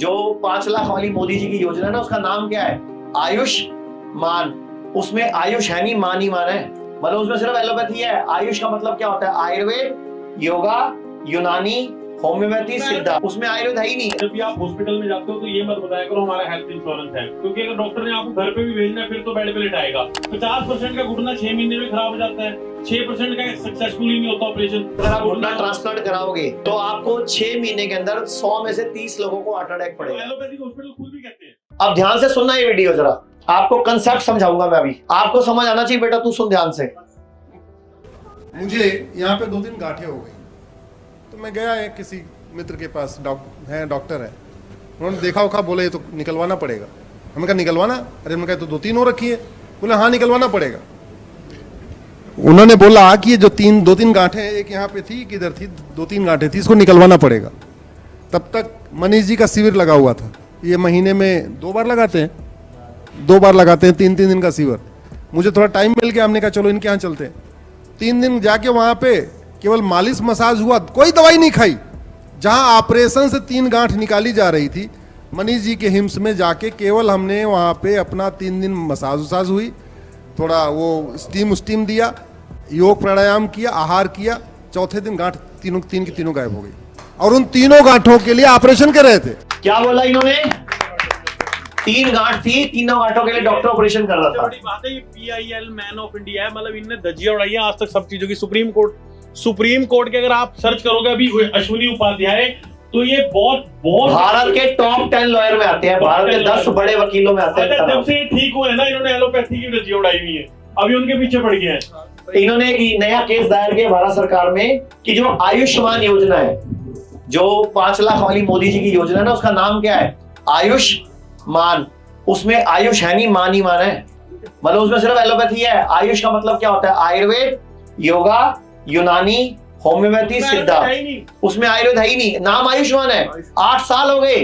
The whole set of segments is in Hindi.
जो 5 लाख वाली मोदी जी की योजना है ना, उसका नाम क्या है? आयुष्मान। उसमें आयुष है नहीं, मान ही मान है, मतलब उसमें सिर्फ एलोपैथी है। आयुष का मतलब क्या होता है? आयुर्वेद, योगा, यूनानी, होम्योपैथी, सिद्धा। उसमें आयुर्वेद है ही नहीं। जब भी आप हॉस्पिटल में जाते हो तो ये मत बताया करो हमारा हेल्थ इंश्योरेंस है, क्योंकि अगर डॉक्टर ने आपको घर पे भी भेजना है फिर तो बेड पे लिटाएगा। 50% का घुटना 6 महीने में खराब हो जाता है, 6% का सक्सेसफुली नहीं होता ऑपरेशन। अगर आप घुटना ट्रांसप्लांट कराओगे तो आपको 6 महीने के अंदर 100 में से 30 लोगों को हार्ट अटैक पड़ेगा। एलोपैथिक हॉस्पिटल खुद भी कहते हैं। अब ध्यान से सुनना ये वीडियो जरा, आपको कंसेप्ट समझाऊंगा मैं अभी, आपको समझ आना चाहिए। बेटा तू सुन ध्यान से। मुझे यहाँ पे 2-3 गांठें हो गई, तो मैं गया है किसी मित्र के पास, डॉक्टर है, उन्होंने देखा उखा, बोले ये तो निकलवाना पड़ेगा। हमने कहा निकलवाना? अरे मैंने कहा तो 2-3 हो रखी है। बोले हाँ निकलवाना पड़ेगा। उन्होंने बोला कि ये जो 2-3 गांठें, एक यहाँ पे थी, किधर थी, 2-3 गांठें थी, इसको निकलवाना पड़ेगा। तब तक मनीष जी का शिविर लगा हुआ था। ये महीने में 2 बार लगाते हैं, 2 बार लगाते हैं, 3-3 दिन का शिविर। मुझे थोड़ा टाइम मिल गया, हमने कहा चलो इनके यहाँ चलते हैं। 3 दिन जाके वहाँ पे केवल मालिश मसाज हुआ, कोई दवाई नहीं खाई। जहाँ ऑपरेशन से 3 गांठ निकाली जा रही थी, मनीष जी के हिम्स में जाके केवल हमने वहाँ पे अपना 3 दिन मसाज वसाज हुई, थोड़ा वो स्टीम दिया, योग प्राणायाम किया, आहार किया। चौथे दिन गांठ तीन की तीनों गायब हो गई, और उन 3 गांठों के लिए ऑपरेशन कर रहे थे। क्या बोला इन्होंने? 3 गांठ थी, 3 गांठों के लिए डॉक्टर ऑपरेशन कर रहा था। बड़ी बात है, ये PIL मैन ऑफ इंडिया है, मतलब इनने धज्जियां उड़ाई है आज तक सब चीजों की। सुप्रीम कोर्ट के अगर आप सर्च करोगे अभी अश्विनी उपाध्याय, तो ये बहुत भारत के टॉप 10 लॉयर में आते हैं, भारत के 10 बड़े वकीलों में आते हैं। जब से ठीक हुए ना, इन्होंने एलोपैथी की धज्जियां उड़ाई हुई है, अभी उनके पीछे पड़ गए हैं। इन्होंने एक नया केस दायर किया भारत सरकार में कि जो आयुष्मान योजना है, जो 5 लाख वाली मोदी जी की योजना है ना, उसका नाम क्या है? आयुष्मान। उसमें आयुष है नहीं, मान ही मान है, मतलब उसमें सिर्फ एलोपैथी है। आयुष का मतलब क्या होता है? आयुर्वेद, योगा, यूनानी, होम्योपैथी, सिद्धा। उसमें आयुर्वेद है ही नहीं, नाम आयुष्मान है। 8 साल हो गए,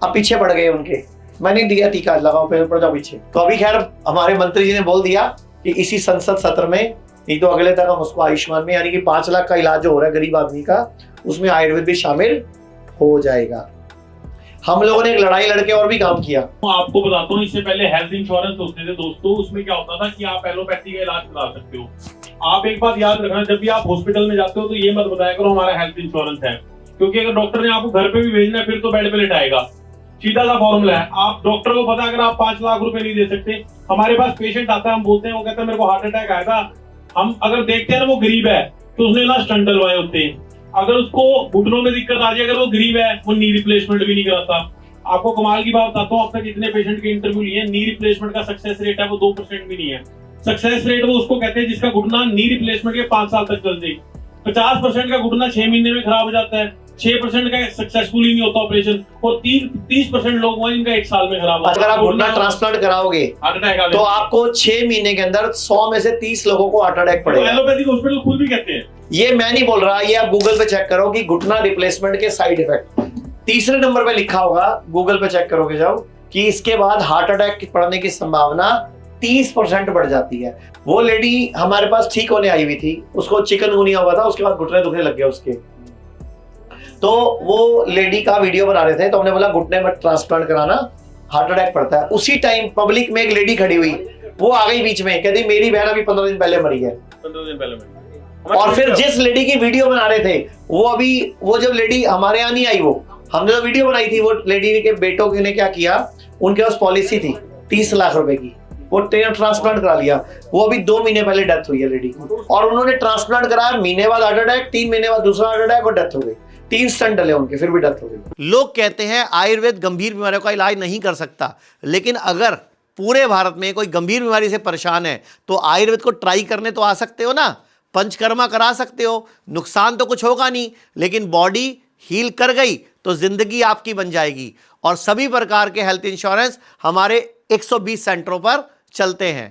अब पीछे पड़ गए उनके। मैंने दिया टीका, लगाओ पे पड़ जाओ पीछे। तो अभी खैर हमारे मंत्री जी ने बोल दिया कि इसी संसद सत्र में, नहीं तो अगले तक हम उसको आयुष्मान में, यानी कि 5 लाख का इलाज जो हो रहा है गरीब आदमी का, उसमें आयुर्वेद भी शामिल हो जाएगा। हम लोगों ने एक लड़ाई लड़के और भी काम किया। आपको बताता हूँ, इससे पहले हेल्थ इंश्योरेंस होते थे दोस्तों, उसमें क्या होता था कि आप एलोपैथी का इलाज करा सकते हो। आप एक बात याद रखना, जब भी आप हॉस्पिटल में जाते हो तो ये मत बताया करो हमारा हेल्थ इंश्योरेंस है, क्योंकि अगर डॉक्टर ने आपको घर पे भी भेजना है फिर तो बेड पे लिटाएगा। सीधा सा फॉर्मूला है। आप डॉक्टर को पता, अगर आप 5 लाख रुपए नहीं दे सकते, हमारे पास पेशेंट आता है, हम बोलते हैं, वो कहता है मेरे को हार्ट अटैक आया था, हम अगर देखते हैं ना वो गरीब है तो उसने ना स्टंट डलवाए होते हैं। अगर उसको घुटनों में दिक्कत आ जाए, अगर वो गरीब है, वो नी रिप्लेसमेंट भी नहीं कराता। आपको कमाल की बात बताता हूँ, अब तक इतने पेशेंट के इंटरव्यू लिए, नी रिप्लेसमेंट का सक्सेस रेट है वो 2% भी नहीं है। सक्सेस रेट वो उसको कहते हैं जिसका घुटना नी रिप्लेसमेंट के 5 साल तक चल जाए। 50% का घुटना 6 महीने में खराब हो जाता है, 6% का सक्सेसफुली नहीं होता ऑपरेशन, और 30% लोग वहीं इनका 1 साल में खराब होता है। अगर आप घुटना ट्रांसप्लांट कराओगे तो आपको 6 महीने के अंदर 100 में से 30 लोगों को हार्ट अटैक पड़ेगा। एलोपैथिक हॉस्पिटल खुद भी कहते हैं। ये मैं नहीं बोल रहा, ये आप गूगल पे चेक करो कि घुटना रिप्लेसमेंट के साइड इफेक्ट। तीसरे नंबर पे लिखा होगा, गूगल पे चेक करोगे जब, कि इसके बाद हार्ट अटैक पड़ने की संभावना 30% बढ़ जाती है। वो लेडी हमारे पास ठीक होने आई हुई थी, उसको चिकनगुनिया हुआ था, उसके बाद घुटने दुखने लग गए उसके। तो वो लेडी का वीडियो बना रहे थे, तो हमने बोला घुटने में ट्रांसप्लांट कराना, हार्ट अटैक पड़ता है। उसी टाइम पब्लिक में एक लेडी खड़ी हुई, वो आ गई बीच में, कहती मेरी बहन अभी 15 दिन पहले मरी है। 15 दिन पहले और फिर जिस लेडी की वीडियो बना रहे थे, वो जब लेडी हमारे यहाँ नहीं आई, वो हमने जो वीडियो बनाई थी, वो लेडी के बेटों ने क्या किया, उनके पास पॉलिसी थी 30 लाख रुपए की, वो ट्रांसप्लांट करा लिया। वो अभी 2 महीने पहले डेथ हुई है लेडी की, और उन्होंने ट्रांसप्लांट कराया, महीने बाद हार्ट अटैक, 3 महीने बाद दूसरा हार्ट अटैक, और डेथ हो गई। 3 स्टंट डले उनके, फिर भी डेथ हो गई। लोग कहते हैं आयुर्वेद गंभीर बीमारियों का इलाज नहीं कर सकता, लेकिन अगर पूरे भारत में कोई गंभीर बीमारी से परेशान है तो आयुर्वेद को ट्राई करने तो आ सकते हो ना, पंचकर्मा करा सकते हो, नुकसान तो कुछ होगा नहीं, लेकिन बॉडी हील कर गई तो जिंदगी आपकी बन जाएगी। और सभी प्रकार के हेल्थ इंश्योरेंस हमारे 120 सेंटरों पर चलते हैं।